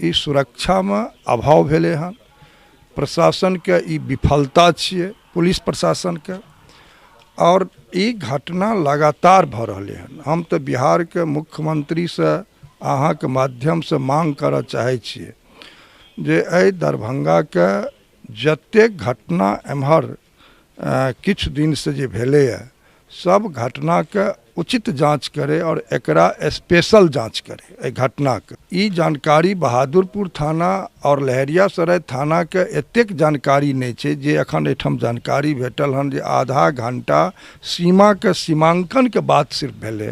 ई सुरक्षा में अभाव भेले हन, प्रशासन के ई विफलता छिए, पुलिस प्रशासन के। और ई घटना लगातार भ रही हन। हम तो बिहार के मुख्यमंत्री से अहाँ के माध्यम से मांग करऽ चाहे छिए जे एहि दरभंगा के जतेक घटना एम्हर किछु दिन से जे भेले है, सब घटना के उचित जांच करे और एकरा स्पेशल जांच करे। ए घटना के ई जानकारी बहादुरपुर थाना और लहरियासराय थाना के एतेक जानकारी नहीं छे जे अखन एठम जानकारी भेटल हन जे आधा घंटा सीमा के सीमांकन के बात सिर्फ भेले।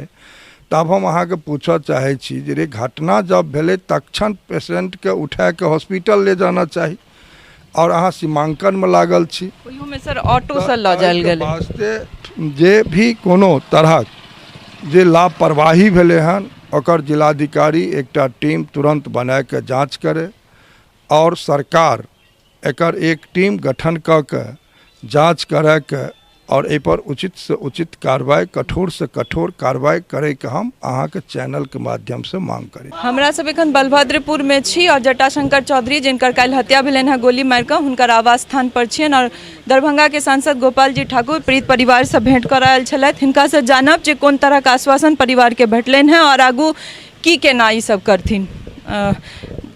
तब हम अहाँ के पूछऽ चाहे छी जे घटना जब भेले तक्षण पेशेंट के उठा के हॉस्पिटल ले जाना चाहिए और अहाँ सीमांकन में लागल छी। ओहियो में सर ऑटो से ल जायल गेल वास्ते जे भी कोनो तरह जे लापरवाही भेले हन ओकर जिलाधिकारी एकटा टीम तुरंत बना के जांच करे और सरकार एकर एक टीम गठन क के जांच करे के और ए पर उचित से उचित कार्रवाई, कठोर से कठोर कार्रवाई करे के हम अहाँ के चैनल के माध्यम से मांग करें। हमरा सब एखन बलभद्रपुर में छी और जटाशंकर चौधरी जिनकर काल्हि हत्या भेलनि है गोली मार के, हुनकर आवास स्थान पर छियनि और दरभंगा के सांसद गोपाल जी ठाकुर पीड़ित परिवार से भेंट करऽ आयल छलथि। हिनका से जानब जे कोन तरह के आश्वासन परिवार के भेटलनि है और आगू की केना ई सब करथिन,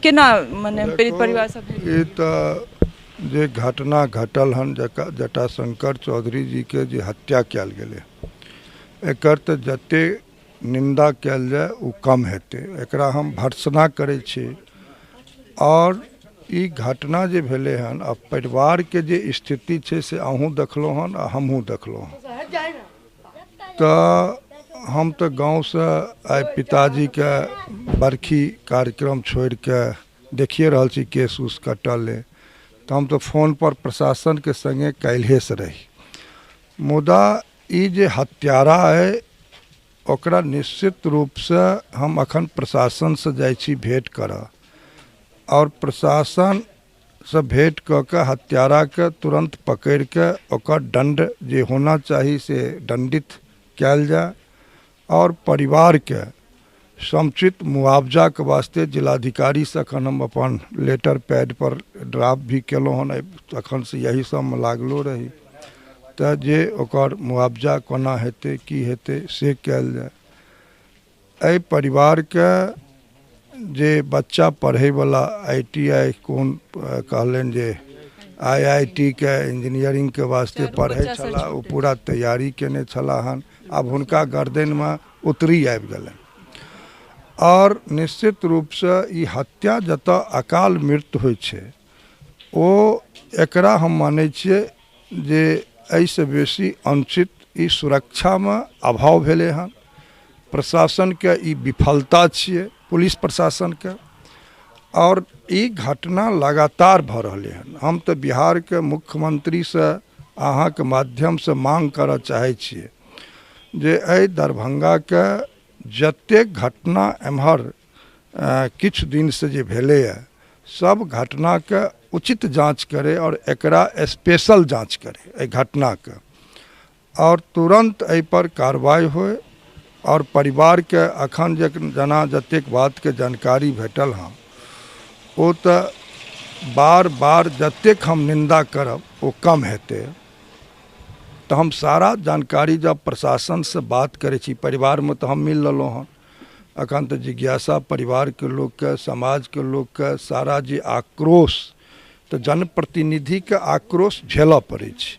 केना माने पीड़ित परिवार से भेंट। जे घटना घटल हन जटाशंकर चौधरी जी के जे हत्या कयल गेले, एकर तो जते निंदा कयल जाए वो कम हेते। एकरा हम भर्त्सना करे छी और ई घटना जे भेले हन अब परिवार के जे स्थिति छे से अहूँ देखलो हन आ हमहूँ देखलो हन। तो हम तो गांव से आइ पिताजी के बरखी कार्यक्रम छोड़ के देखिए रहल छी केस उस कटल है। तो हम तो फोन पर प्रशासन के संगे काल्हे से रही, मुदा ई जे हत्यारा है ओकरा निश्चित रूप से हम अखन प्रशासन से जाई छी भेंट करऽ और प्रशासन से भेंट क के हत्यारा के तुरंत पकड़ के ओकर दंड जे होना चाहिए से दंडित कयल जाए और परिवार के समुचित मुआवजा के वास्ते जिलाधिकारी से अखन हम अपन लेटर पैड पर ड्राफ्ट भी केलहुँ हन। अखन से यही सब में लागलो रही तो जे ओकर मुआवजा कोना हेतै की हेतै से कयल जाए। एहि परिवार के जे बच्चा पढ़े वाला ITI कोन कहलन जे IIT के इंजीनियरिंग के वास्ते पढ़े छला, वो पूरा तैयारी केने छला हन। अब हुनका गर्दन में उतरी आबि गेलनि और निश्चित रूप से ई हत्या जतऽ अकाल मृत्यु होइ छै ओ एकरा हम मानै छियै जे एहिसँ बेसी अनुचित ई सुरक्षा में अभाव भेले हन, प्रशासन के ई विफलता छिए, पुलिस प्रशासन के। और ई घटना लगातार भ रही हन। हम तो बिहार के मुख्यमंत्री से अहाँ के माध्यम से मांग करऽ चाहे छिए जे एहि दरभंगा के जतेक घटना एम्हर किछु दिन से जे भेले है, सब घटना के उचित जांच करे और एकरा स्पेशल जांच करे ए घटना के और तुरंत ए पर कार्रवाई होए और परिवार के अखन जना जतेक बात के जानकारी भेटल हन वो तो बार बार जतेक हम निंदा करब वो कम हेतै। तो हम सारा जानकारी जब प्रशासन से बात करे छी, परिवार में तो हम मिल ललो हन। अखन तो जिज्ञासा परिवार के लोग के, समाज के लोग के सारा जे आक्रोश, तो जनप्रतिनिधि के आक्रोश झेलऽ पड़े छै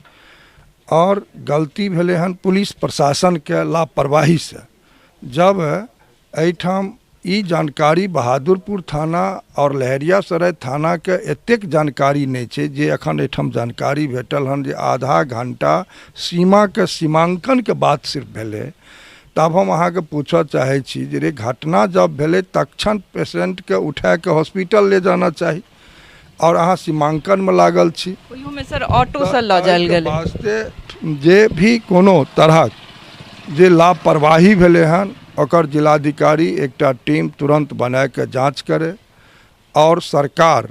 और गलती भेले हन पुलिस प्रशासन के लापरवाही से। जब एठाम ई जानकारी बहादुरपुर थाना और लहरियासराय थाना के एतेक जानकारी नहीं छे जे अखन एठम जानकारी भेटल हन जे आधा घंटा सीमा के सीमांकन के बात सिर्फ भेले। तब हम अहाँ के पूछऽ चाहे छी जे घटना जब भेले तक्षण पेशेंट के उठा के हॉस्पिटल ले जाना चाहिए और अहाँ सीमांकन में लागल छी। ओहियो में सर ऑटो से ल जायल गेल वास्ते जे भी कोनो तरह जे लापरवाही भेले हन ओकर जिलाधिकारी एकटा टीम तुरंत बना के जांच करे और सरकार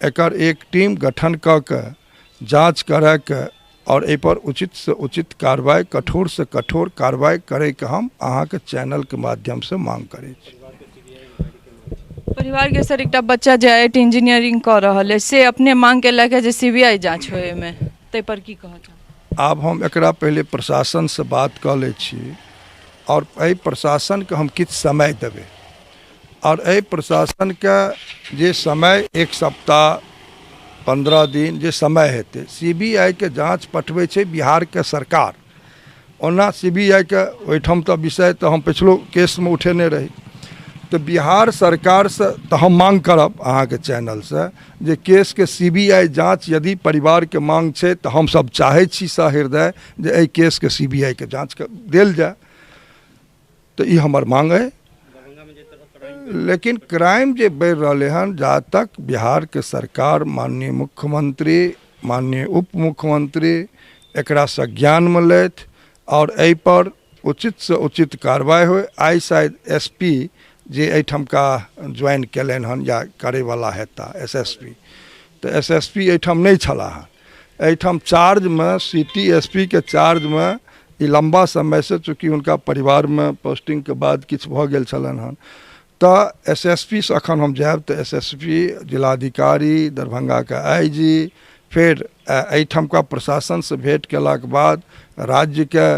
एकर एक टीम गठन क के जांच करे के और ए पर उचित से उचित कार्रवाई, कठोर से कठोर कार्रवाई करे के हम अहाँ के चैनल के माध्यम से मांग करे छी। परिवार के सर एकटा बच्चा जे आईआईटी इंजीनियरिंग कर रहल है से अपने मांग के लेके जे सीबीआई जांच होए में ते पर की कहत। आब हम एकरा पहले प्रशासन से बात कऽ लै छी और एहि प्रशासन के हम किछु समय देबै और एहि प्रशासन के जे समय 1 सप्ताह 15 दिन जे समय हेतै सीबीआई के जांच पठबै छै बिहार के सरकार। ओना सीबीआई के ओहिठाम तो विषय तो हम पिछलो केस में उठेने रही तो बिहार सरकार से तो हम मांग करब अहाँ के चैनल से जे केस के सीबीआई जांच यदि परिवार के मांग छै तो हम सब चाहै छी सहृदय जे एहि केस के सीबीआई के जांच के देल जाए तो ई हमर मांग है। लेकिन क्राइम जे बढ़ि रहे हन जहाँ तक बिहार के सरकार माननीय मुख्यमंत्री माननीय उप मुख्यमंत्री एकरा संज्ञान में लेथ और एहि पर उचित से उचित कार्रवाई हो। आई शायद एसपी जे एहिठमका ज्वाइन कयलनि हन या करैवला हेता एसएसपी तो एसएसपी एहिठाम नहीं छला हन। एहिठाम चार्ज में सिटी एसपी के चार्ज में ई लंबा समय से चूँकि उनका परिवार में पोस्टिंग के बाद किछु भऽ गेल छलनि हन तो एसएसपी से अखन हम जायब तो एसएसपी जिलाधिकारी दरभंगा के आईजी फिर एहिठमका प्रशासन से भेंट केलाक बाद राज्य के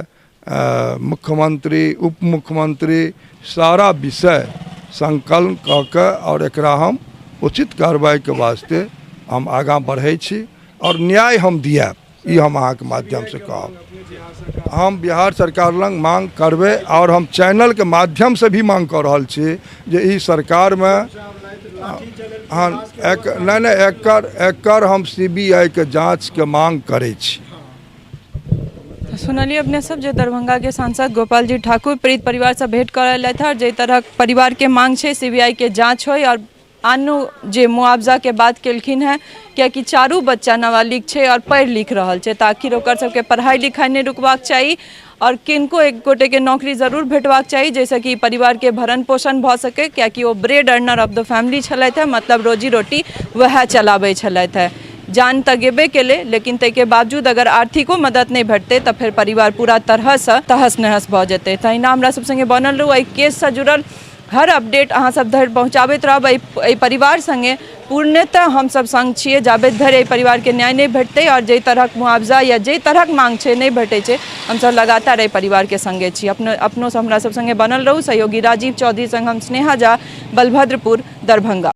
मुख्यमंत्री उप मुख्यमंत्री सारा विषय संकलन कऽ के और एकरा हम उचित कार्रवाई के वास्ते हम आगाँ बढ़ै छी और न्याय हम दियाब ई हम अहाँ के माध्यम से कहब। हम बिहार सरकार लंग मांग करबै और हम चैनल के माध्यम से भी मांग कर रहल छी जे ई सरकार में हाँ नहीं एकर हम सीबीआई के जांच के मांग करै छी। सुनलिए अपने सब जे दरभंगा के सांसद गोपाल जी ठाकुर पीड़ित परिवार से भेंट करल था जे तरह परिवार के मांग है सीबीआई के जांच हो और आनो जे मुआवजा के बात केलखिन है कियाकि 4 बच्चा नाबालिग है और पढ़ लिख रहा है तो आखिर ओकर सबके पढ़ाई लिखाई नहीं रुकबाक चाहिए और किनको एक गोटे के नौकरी जरूर भेटबाक चाहिए जैसे कि परिवार के भरण पोषण भ सके कियाकि वो bread earner of the family छलैथ है मतलब रोजी रोटी वह चलाबै छलैथ है। जान तो गेबे केले लेकिन तै बावजूद अगर आर्थिको मदद नहीं भेटते तो फिर परिवार पूरा तरह से तहस नहस भ जेतै। तहिना हमरा सब संगे बनल रहू एहि केस से जुड़ल हर अपडेट अहाँ सब धरि पहुँचाबैत रहब। एहि परिवार संगे पूर्णतः हम सब संग छिए जाबे धरि एहि परिवार के न्याय नहीं भेटते और जे तरहक मुआवजा या जे तरहक मांग छै नहीं भेटै छै हम सब लगातार एहि परिवार के संगे छी। अपनो से हमरा सब संगे बनल रहू। सहयोगी राजीव चौधरी संग हम स्नेहा झा, बलभद्रपुर, दरभंगा।